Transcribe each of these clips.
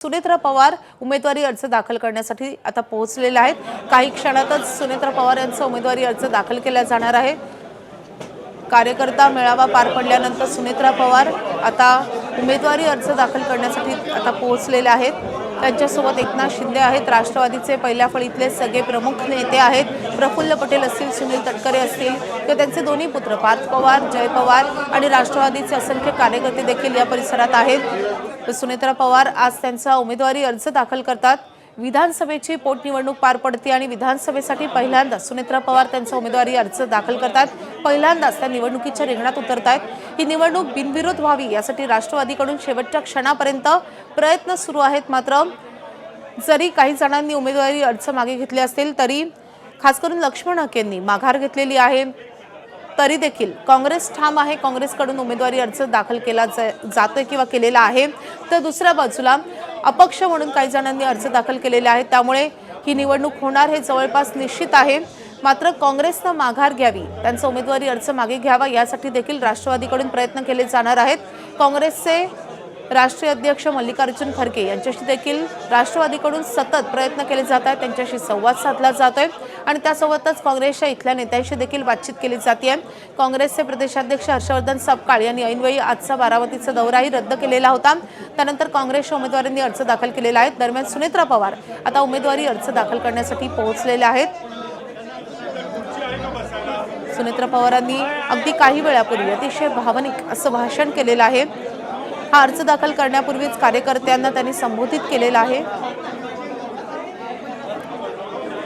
सुनेत्रा पवार उमेदवारी अर्ज दाखल करण्यासाठी आता पोहोचलेले आहेत। काही क्षणातच सुनेत्रा पवार यांचा उमेदवारी अर्ज दाखल केला जाणार आहे। कार्यकर्ता मेळावा पार पडल्यानंतर सुनेत्रा पवार आता उमेदवारी अर्ज दाखल करण्यासाठी आता पोहोचलेले आहेत। त्यांच्यासोबत एकनाथ शिंदे आहेत, राष्ट्रवादीचे पहिल्या फळीतले सगळे प्रमुख नेते आहेत। प्रफुल्ल पटेल असतील, सुनील तटकरे असतील किंवा त्यांचे दोन्ही पुत्र पार्थ पवार, जय पवार आणि राष्ट्रवादीचे असंख्य कार्यकर्ते देखील या परिसरात आहेत। सुनेत्रा पवार आज त्यांचा उमेदवारी अर्ज दाखल करतात। विधानसभेची पोटनिवडणूक पार पडते आणि विधानसभेसाठी पहिल्यांदा सुनेत्रा पवार त्यांचा उमेदवारी अर्ज दाखल करतात। पहिल्यांदाच त्या निवडणुकीच्या रिंगणात उतरतायत। ही निवडणूक बिनविरोध व्हावी यासाठी राष्ट्रवादीकडून शेवटच्या क्षणापर्यंत प्रयत्न सुरू आहेत। मात्र जरी काही जणांनी उमेदवारी अर्ज मागे घेतले असतील तरी खास करून लक्ष्मण हकेंनी माघार घेतलेली आहे, तरी देखील काँग्रेस ठाम आहे। काँग्रेसकडून उमेदवारी अर्ज दाखल केला जातोय किंवा केलेला आहे, तर दुसऱ्या बाजूला अपक्ष म्हणून काही जणांनी अर्ज दाखल केलेले आहेत। त्यामुळे ही निवडणूक होणार हे जवळपास निश्चित आहे। मात्र काँग्रेसनं माघार घ्यावी, त्यांचा उमेदवारी अर्ज मागे घ्यावा यासाठी देखील राष्ट्रवादीकडून प्रयत्न केले जाणार आहेत। काँग्रेसचे राष्ट्रीय अध्यक्ष मल्लिकार्जुन खरगे यांच्याशी देखील राष्ट्रवादीकडून सतत प्रयत्न केले जात आहेत। त्यांच्याशी संवाद साधला जातोय आणि त्यासोबतच काँग्रेसच्या इथल्या नेत्यांशी देखील बातचीत केली जाते। काँग्रेसचे प्रदेशाध्यक्ष हर्षवर्धन सपकाळ यांनी ऐनवेळी आजचा बारामतीचा दौराही रद्द केलेला होता। त्यानंतर काँग्रेसच्या उमेदवारांनी अर्ज दाखल केलेला आहे। दरम्यान सुनेत्रा पवार आता उमेदवारी अर्ज दाखल करण्यासाठी पोहोचलेले आहेत। सुनेत्रा पवारांनी अगदी काही वेळापूर्वी अतिशय भावनिक असं भाषण केलेलं आहे। हा अर्ज दाखल करण्यापूर्वीच कार्यकर्त्यांना त्यांनी संबोधित केलेलं आहे।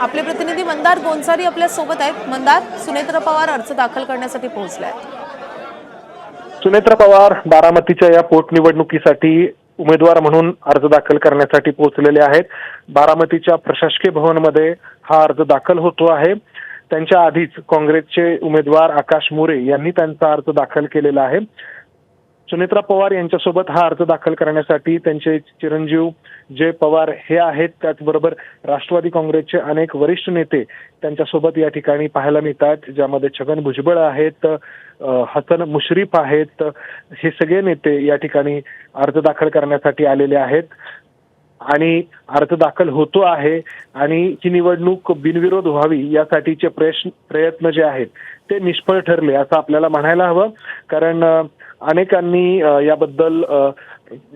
आपले प्रतिनिधी मंदार गोंजारी आपल्या सोबत आहेत। मंदार, सुनेत्रा पवार अर्ज दाखल करण्यासाठी पोहोचले आहेत। सुनेत्रा पवार बारामतीच्या या पोटनिवडणुकीसाठी उमेदवार म्हणून अर्ज दाखल करण्यासाठी पोहोचलेले आहेत। बारामतीच्या प्रशासकीय भवनमध्ये हा अर्ज दाखल होतो आहे। त्यांच्या आधीच काँग्रेसचे उमेदवार आकाश मोरे यांनी त्यांचा अर्ज दाखल केलेला आहे। सुनेत्रा पवार यांच्यासोबत हा अर्ज दाखल करण्यासाठी त्यांचे चिरंजीव जय पवार हे आहेत। त्याचबरोबर राष्ट्रवादी काँग्रेसचे अनेक वरिष्ठ नेते त्यांच्यासोबत या ठिकाणी पाहायला मिळतात, ज्यामध्ये छगन भुजबळ आहेत, हसन मुश्रीफ आहेत। हे सगळे नेते या ठिकाणी अर्ज दाखल करण्यासाठी आलेले आहेत आणि अर्ज दाखल होतो आहे। आणि ही निवडणूक बिनविरोध व्हावी यासाठीचे प्रयत्न जे आहेत ते निष्फळ ठरले असं आपल्याला म्हणायला हवं, कारण अनेकांनी याबद्दल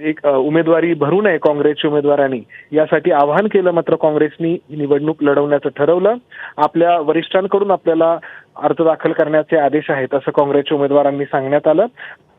एक उमेदवारी भरू नये काँग्रेसच्या उमेदवारांनी यासाठी आवाहन केलं। मात्र काँग्रेसनी ही निवडणूक लढवण्याचं ठरवलं। आपल्या वरिष्ठांकडून आपल्याला अर्ज दाखल करण्याचे आदेश आहेत असं काँग्रेसच्या उमेदवारांनी सांगण्यात आलं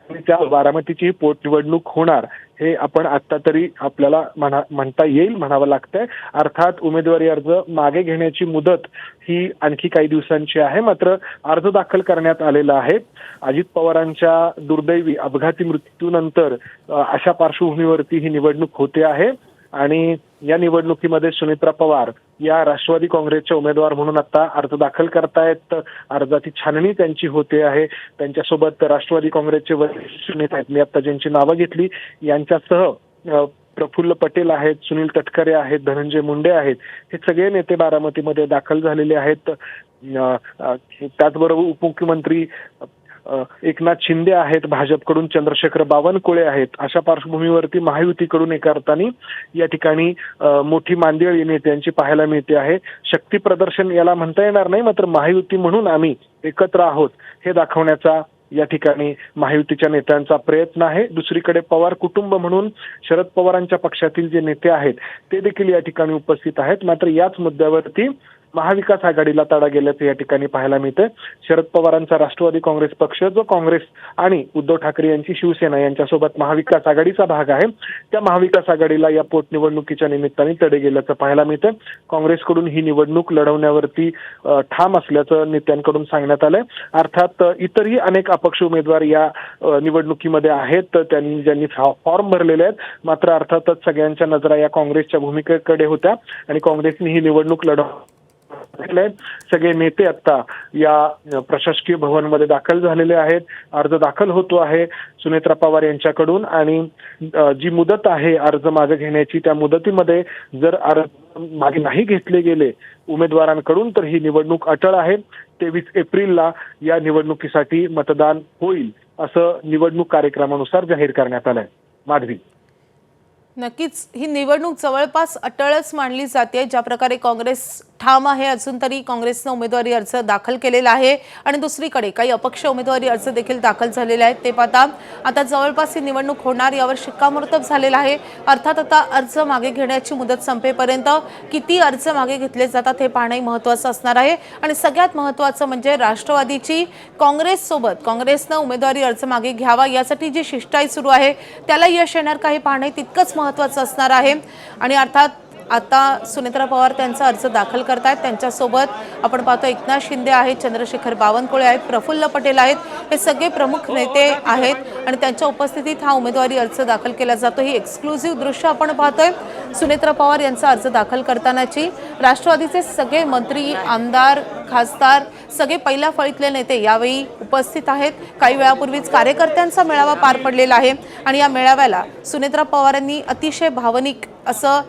आणि त्या बारामतीची पोटनिवडणूक होणार हे आपण आता तरी आपल्याला म्हणता येईल, म्हणावं लागतंय। अर्थात उमेदवारी अर्ज मागे घेण्याची मुदत ही आणखी काही दिवसांची आहे, मात्र अर्ज दाखल करण्यात आलेला आहे। अजित पवारांच्या दुर्दैवी अपघाती मृत्यूनंतर अशा पार्श्वभूमीवरती ही निवडणूक होते आहे आणि या निवडणुकीमध्ये सुनेत्रा पवार या राष्ट्रवादी काँग्रेसच्या उमेदवार म्हणून आता अर्ज दाखल करतायत। अर्जाची छाननी त्यांची होते आहे। त्यांच्यासोबत राष्ट्रवादी काँग्रेसचे वरिष्ठ नेते आहेत, मी आता ज्यांची नावं घेतली यांच्यासह प्रफुल्ल पटेल आहेत, सुनील तटकरे आहेत, धनंजय मुंडे आहेत। हे सगळे नेते बारामतीमध्ये दाखल झालेले आहेत। त्याचबरोबर उपमुख्यमंत्री एकनाथ शिंदे आहेत, भाजपकडून चंद्रशेखर बावनकुळे आहेत। अशा पार्श्वभूमीवरती महायुतीकडून एका अर्थाने या ठिकाणी मोठी मांदियाळी नेत्यांची पाहायला मिळते आहे। शक्ती प्रदर्शन याला म्हणता येणार नाही, मात्र महायुती म्हणून आम्ही एकत्र आहोत हे दाखवण्याचा या ठिकाणी महायुतीच्या नेत्यांचा प्रयत्न आहे। दुसरीकडे पवार कुटुंब म्हणून शरद पवारांच्या पक्षातील जे नेते आहेत ते देखील या ठिकाणी उपस्थित आहेत। मात्र याच मुद्द्यावरती महाविकास आघाडीला तडा गेल्याचं या ठिकाणी पाहायला मिळतं। शरद पवारांचा राष्ट्रवादी काँग्रेस पक्ष जो काँग्रेस आणि उद्धव ठाकरे यांची शिवसेना यांच्यासोबत महाविकास आघाडीचा भाग आहे, त्या महाविकास आघाडीला या पोटनिवडणुकीच्या निमित्ताने तडे गेल्याचं पाहायला मिळतं। काँग्रेसकडून ही निवडणूक लढवण्यावरती ठाम असल्याचं नेत्यांकडून सांगण्यात आलंय। अर्थात इतरही अनेक अपक्ष उमेदवार या निवडणुकीमध्ये आहेत, ज्यांनी फॉर्म भरलेले आहेत। मात्र अर्थातच सगळ्यांच्या नजरा या काँग्रेसच्या भूमिकेकडे होत्या आणि काँग्रेसने ही निवडणूक सगळे नेते आता या प्रशासकीय भवनमध्ये दाखल झालेले आहेत। अर्ज दाखल होतो आहे सुनेत्रा पवार यांच्याकडून आणि जी मुदत आहे अर्ज मागे घेण्याची त्या मुदतीमध्ये जर अर्ज मागे नाही घेतले गेले उमेदवारांकडून तर ही निवडणूक अटळ आहे। 23 एप्रिलला या निवडणुकीसाठी मतदान होईल असं निवडणूक कार्यक्रमानुसार जाहीर करण्यात आलंय। माधवी। नक्कीच ही निवडणूक जवळपास अटळच मानली जाते. ज्या प्रकारे काँग्रेस ठाम आहे, अजून तरी काँग्रेसनं उमेदवारी अर्ज दाखल केलेला आहे आणि दुसरीकडे काही अपक्ष उमेदवारी अर्ज देखील दाखल झालेले आहेत. ते पाहता आता जवळपास ही निवडणूक होणार यावर शिक्कामोर्तब झालेला आहे. अर्थात आता अर्ज मागे घेण्याची मुदत संपेपर्यंत किती अर्ज मागे घेतले जातात हे पाहणंही महत्त्वाचं असणार आहे. आणि सगळ्यात महत्त्वाचं म्हणजे राष्ट्रवादीची काँग्रेससोबत काँग्रेसनं उमेदवारी अर्ज मागे घ्यावा यासाठी जी शिष्टाई सुरू आहे त्याला यश येणार का हे पाहणंही तितकंच महत्त्वाचं असणार आहे. आणि अर्थात आता सुनेत्रा पवार त्यांचा अर्ज दाखल करतायत. त्यांच्यासोबत आपण पाहतो एकनाथ शिंदे आहेत, चंद्रशेखर बावनकुळे आहेत, प्रफुल्ल पटेल आहेत. हे सगळे प्रमुख नेते आहेत आणि त्यांच्या उपस्थितीत हा उमेदवारी अर्ज दाखल केला जातो. ही एक्सक्लुझिव्ह दृश्य आपण पाहतोय सुनेत्रा पवार यांचा अर्ज दाखल करतानाची. राष्ट्रवादीचे सगळे मंत्री, आमदार, खासदार सगळे पहिल्या फळीतले नेते यावेळी उपस्थित आहेत. काही वेळापूर्वीच कार्यकर्त्यांचा मेळावा पार पडलेला आहे आणि या मेळाव्याला सुनेत्रा पवारांनी अतिशय भावनिक असं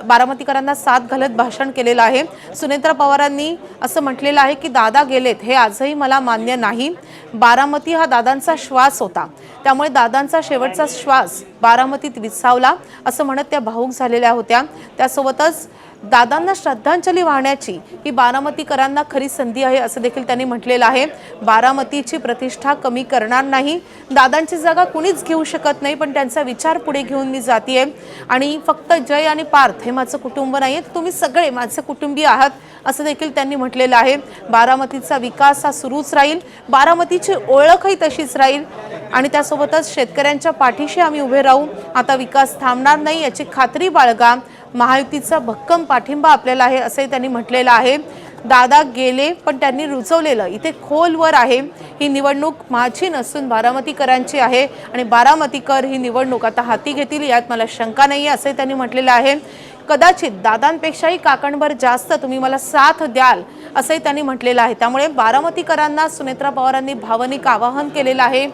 बारामतीकरांना साथ घालत भाषण केलेलं आहे. सुनेत्रा पवारांनी असं म्हटलेलं आहे की दादा गेलेत हे आजही मला मान्य नाही. बारामती हा दादांचा श्वास होता, त्यामुळे दादांचा शेवटचा श्वास बारामतीत विसावला असं म्हणत त्या भावूक झालेल्या होत्या. त्यासोबतच दादांना श्रद्धांजली वाहण्याची ही बारामतीकरांना खरी संधी आहे असं देखील त्यांनी म्हटलेलं आहे. बारामतीची प्रतिष्ठा कमी करणार नाही, दादांची जागा कुणीच घेऊ शकत नाही, पण त्यांचा विचार पुढे घेऊन मी जातीये आणि फक्त जय आणि पार्थ हे माझं कुटुंब नाहीये, तुम्ही सगळे माझे कुटुंबीय आहात असं देखील त्यांनी म्हटलेलं आहे. बारामतीचा विकास हा सुरूच राहील, बारामतीची ओळखही तशीच राहील आणि त्यासोबतच शेतकऱ्यांच्या पाठीशी आम्ही उभे राहू. आता विकास थांबणार नाही याची खात्री बाळगा, महायुतीचा भक्कम पाठिंबा आपल्याला आहे असंही त्यांनी म्हटलेलं आहे. दादा गेले पण त्यांनी रुजवलेलं इथे खोलवर आहे. ही निवडणूक माझी नसून बारामतीकरांची आहे आणि बारामतीकर ही निवडणूक आता हाती घेतील यात मला शंका नाही आहे असंही त्यांनी म्हटलेलं आहे. कदाचित दादांपेक्षाही काकणभर जास्त तुम्ही मला साथ द्याल असंही त्यांनी म्हटलेलं आहे. त्यामुळे बारामतीकरांना सुनेत्रा पवारांनी भावनिक आवाहन केलेलं आहे.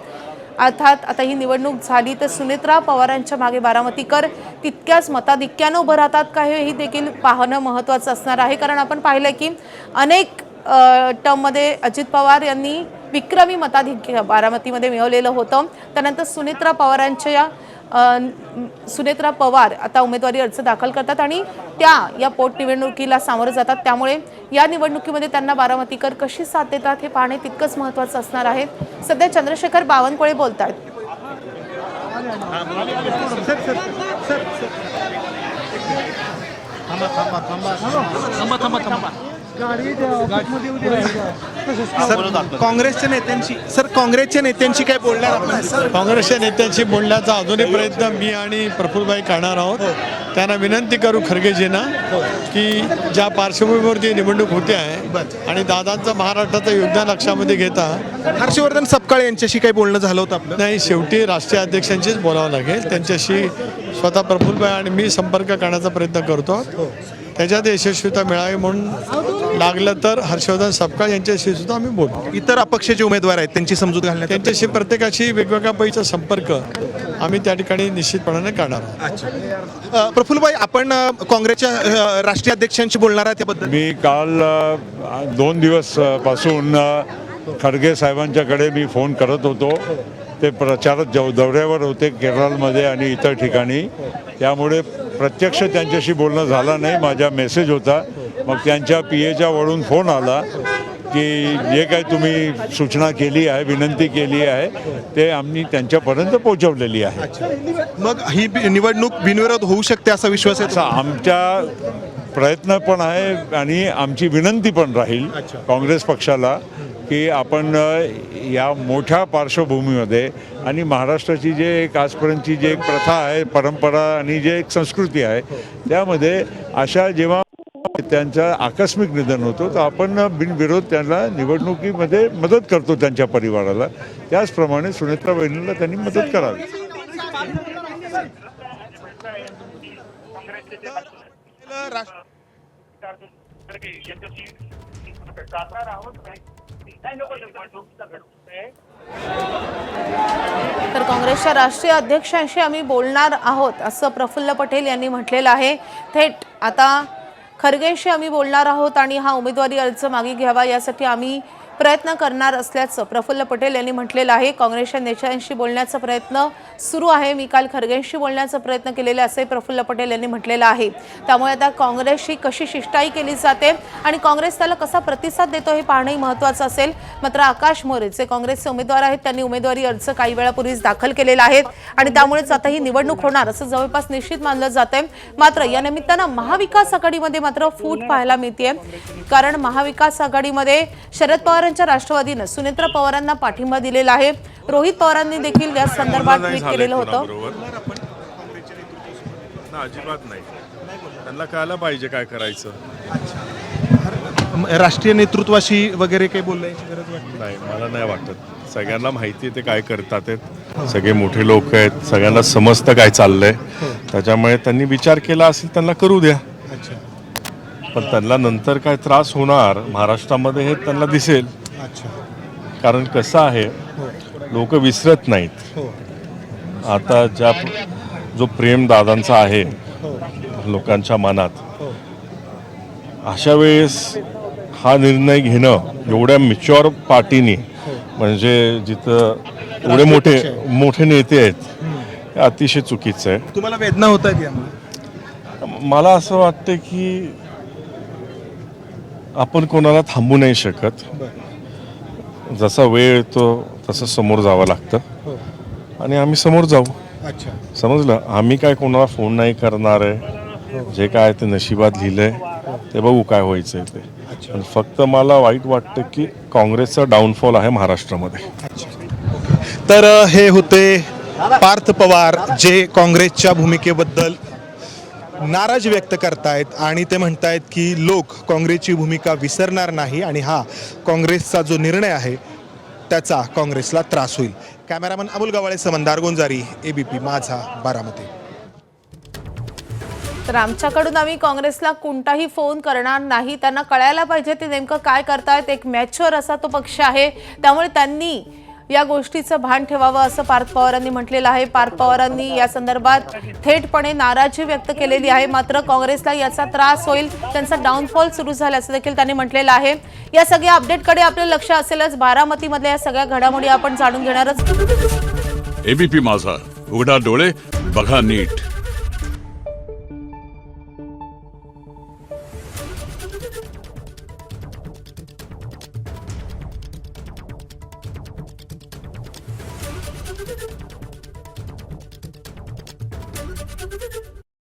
अर्थात आता ही निवडणूक झाली तर सुनेत्रा पवारांच्या मागे बारामतीकर तितक्याच मताधिक्यानं उभं राहतात का हे देखील पाहणं महत्त्वाचं असणार आहे. कारण आपण पाहिलं की अनेक टर्ममध्ये अजित पवार यांनी विक्रमी मताधिक्य बारामतीमध्ये मिळवलेलं होतं. त्यानंतर सुनेत्रा पवार आता उमेदवारी अर्ज दाखल करतात आणि त्या या पोटनिवडणुकीला सामोरं जातात. त्यामुळे या निवडणुकीमध्ये त्यांना बारामतीकर कशी साथ देतात हे पाहणे तितकंच महत्त्वाचं असणार आहे. सध्या चंद्रशेखर बावनकुळे बोलतात. काँग्रेसच्या नेत्यांशी काय बोलणार आपण? काँग्रेसच्या नेत्यांशी बोलण्याचा अजूनही प्रयत्न मी आणि प्रफुल्लभाई करणार आहोत. त्यांना विनंती करू खरगेजींना की ज्या पार्श्वभूमीवरती निवडणूक होते आहे आणि दादांचं महाराष्ट्राचं योगदान लक्षामध्ये घेता हर्षवर्धन सपकाळ यांच्याशी काही बोलणं झालं होतं आपलं? नाही, शेवटी राष्ट्रीय अध्यक्षांशीच बोलावं लागेल. त्यांच्याशी स्वतः प्रफुल्लभाई आणि मी संपर्क करण्याचा प्रयत्न करतो. त्याच्यात यशस्वीता मिळावी म्हणून लागलं तर हर्षवर्धन सपकाळ यांच्याशी सुद्धा आम्ही बोलू. इतर अपक्षाचे उमेदवार आहेत त्यांची समजूत घालण्यात त्यांच्याशी प्रत्येकाशी वेगवेगळ्या पैचा संपर्क आम्ही त्या ठिकाणी निश्चितपणाने करणार आहोत. प्रफुल्लभाई, आपण काँग्रेसच्या राष्ट्रीय अध्यक्षांशी बोलणार आहात त्याबद्दल? मी काल 2 दिवस पासून खडगे साहेबांच्याकडे मी फोन करत होतो. ते प्रचार दौऱ्यावर होते केरळमध्ये आणि इतर ठिकाणी, त्यामुळे प्रत्यक्ष त्यांच्याशी बोलणं झालं नाही. माझा मेसेज होता, मग त्यांच्या PAच्या वरून फोन आला की जे काही तुम्ही सूचना केली आहे, विनंती केली आहे ते आम्ही त्यांच्यापर्यंत पोहोचवलेली आहे. मग ही निवडणूक बिनविरोध होऊ शकते असा विश्वास आहे? असा आमच्या प्रयत्न पण आहे आणि आमची विनंती पण राहील काँग्रेस पक्षाला की आपण या मोठ्या पार्श्वभूमीमध्ये आणि महाराष्ट्राची जे एक आजपर्यंतची जे एक प्रथा आहे, परंपरा आणि जे एक संस्कृती आहे, त्यामध्ये अशा जेव्हा त्यांचं आकस्मिक निधन होतं तर आपण बिनविरोध त्यांना निवडणुकीमध्ये मदत करतो त्यांच्या परिवाराला. त्याचप्रमाणे सुनेत्रा बहिणीला त्यांनी मदत करावी. तर काँग्रेसच्या राष्ट्रीय अध्यक्षांशी आम्ही बोलणार आहोत असं प्रफुल्ल पटेल यांनी म्हटलेलं आहे. थेट आता खरगेंशी आम्ही बोलणार आहोत आणि हा उमेदवारी अर्ज मागे घ्यावा यासाठी आम्ही प्रयत्न करणार असल्याचं प्रफुल्ल पटेल यांनी म्हटलेलं आहे. काँग्रेसच्या नेत्यांशी बोलण्याचा प्रयत्न सुरू आहे. मी काल खरगेंशी बोलण्याचा प्रयत्न केलेला असे प्रफुल्ल पटेल यांनी म्हटलेलं आहे. त्यामुळे आता काँग्रेसशी कशी शिष्टाई केली जाते आणि काँग्रेस त्याला कसा प्रतिसाद देतो हे पाहणंही महत्त्वाचं असेल. मात्र आकाश मोरे जे काँग्रेसचे उमेदवार आहेत त्यांनी उमेदवारी अर्ज काही वेळापूर्वीच दाखल केलेला आहे आणि त्यामुळेच आता ही निवडणूक होणार असं जवळपास निश्चित मानलं जातंय. मात्र या निमित्तानं महाविकास आघाडीमध्ये मात्र फूट पाहायला मिळते. कारण महाविकास आघाडीमध्ये शरद पवारांच्या राष्ट्रवादीनं सुनेत्रा पवारांना पाठिंबा दिलेला आहे. रोहित पवारांनी देखील या संदर्भात ट्विट केलेलं होतं. अजिबात नाही, त्यांना कळायला पाहिजे काय करायचं. राष्ट्रीय नेतृत्वाशी वगैरे काही बोलण्याची गरज वाटते? नाही, मला नाही वाटत. सगळ्यांना माहिती आहे ते काय करतात आहेत. सगळे मोठे लोक आहेत, सगळ्यांना समजतं काय चाललंय. त्याच्यामुळे त्यांनी विचार केला असेल, त्यांना करू द्या. पण त्यांना नंतर काय त्रास होणार महाराष्ट्रामध्ये हे त्यांना दिसेल. कारण कसं आहे, लोक विसरत नाहीत. आता जो प्रेम दादांचा आहे लोकांच्या मनात, अशा वेळेस हा निर्णय घेणं एवढ्या मॅच्युअर पार्टीनी, म्हणजे जिथं एवढे मोठे नेते आहेत, हे अतिशय चुकीचं आहे. तुम्हाला वेदना होत आहेत? मला असं वाटतं की आपण कोणाला थांबू नाही शकत. जसा वेळ येतो तसं समोर जावं लागतं आणि आम्ही समोर जाऊ. समजलं? आम्ही काय कोणाला फोन नाही करणार आहे. जे काय ते नशिबात लिहिलंय ते बघू काय व्हायचंय ते. पण फक्त मला वाईट वाटतं की काँग्रेसचा डाऊनफॉल आहे महाराष्ट्रामध्ये. तर हे होते पार्थ पवार, जे काँग्रेसच्या भूमिकेबद्दल नाराज व्यक्त करतायत आणि ते म्हणतायत की लोक काँग्रेसची भूमिका विसरणार नाही आणि हा काँग्रेसचा जो निर्णय आहे त्याचा काँग्रेसला त्रास होईल. कॅमेरामन अमोल गवाळेसह मंदार गोंजारी, ABP माझा, बारामती. तर आमच्याकडून आम्ही काँग्रेसला कोणताही फोन करणार नाही. त्यांना कळायला पाहिजे ते नेमकं काय करतायत. एक मॅच्युअर असा तो पक्ष आहे, त्यामुळे त्यांनी या गोष्टीचं भान ठेवावं असं पार्थ पवारांनी म्हटलेलं आहे. पार्थ पवारांनी या संदर्भात थेटपणे नाराजी व्यक्त केलेली आहे. मात्र काँग्रेसला याचा त्रास होईल, त्यांचा डाऊनफॉल सुरू झाल्याचं देखील त्यांनी म्हटलेलं आहे. या सगळ्या अपडेटकडे आपलं लक्ष असेलच. बारामतीमधल्या या सगळ्या घडामोडी आपण जाणून घेणारच. ABP माझा, उघडा डोळे बघा नीट.